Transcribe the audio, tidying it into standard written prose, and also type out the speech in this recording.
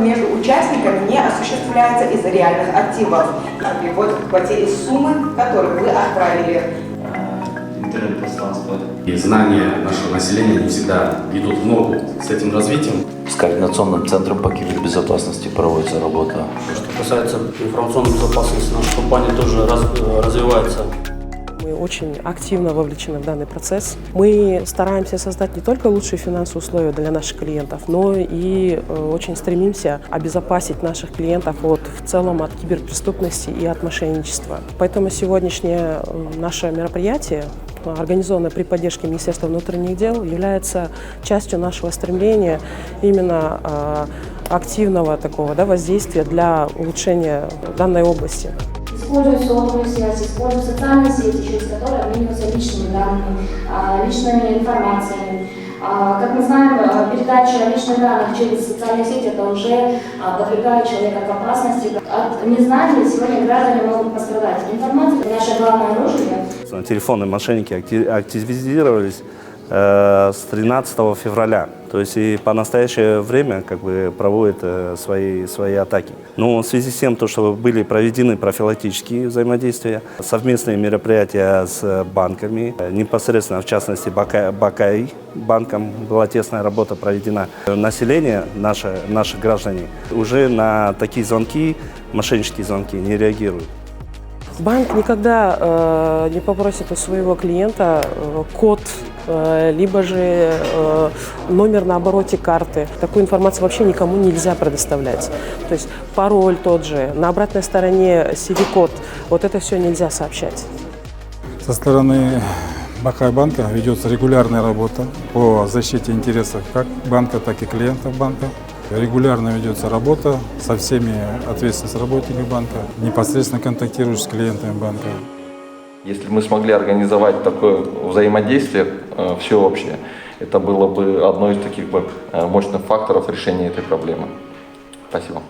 между участниками не осуществляется из-за реальных активов, а приводит к потере суммы, которую вы отправили. Интернет-пространство. И знания нашего населения не всегда идут в ногу с этим развитием. С Координационным центром по кибербезопасности проводится работа. Что касается информационной безопасности, наша компания тоже развивается. Мы очень активно вовлечены в данный процесс. Мы стараемся создать не только лучшие финансовые условия для наших клиентов, но и очень стремимся обезопасить наших клиентов в целом от киберпреступности и от мошенничества. Поэтому сегодняшнее наше мероприятие, организованное при поддержке Министерства внутренних дел, является частью нашего стремления именно активного такого воздействия для улучшения данной области. Используют сотовую связь, используют социальные сети, через которые обмениваются личными данными, личными информациями. Как мы знаем, передача личных данных через социальные сети – это уже подвергает человека к опасности. От незнания сегодня граждане могут пострадать. Информация – наше главное оружие. Телефонные мошенники активизировались с 13 февраля. То есть и по настоящее время проводят свои атаки. Но в связи с тем, что были проведены профилактические взаимодействия, совместные мероприятия с банками, непосредственно в частности БКИ банком была тесная работа проведена. Население, наши граждане, уже на такие звонки, мошеннические звонки не реагируют. Банк никогда не попросит у своего клиента код, либо же номер на обороте карты. Такую информацию вообще никому нельзя предоставлять. То есть пароль тот же, на обратной стороне CV-код. Вот это все нельзя сообщать. Со стороны БКИ банка ведется регулярная работа по защите интересов как банка, так и клиентов банка. Регулярно ведется работа со всеми ответственными работниками банка, непосредственно контактируешь с клиентами банка. Если мы смогли организовать такое взаимодействие всеобщее, это было бы одной из таких мощных факторов решения этой проблемы. Спасибо.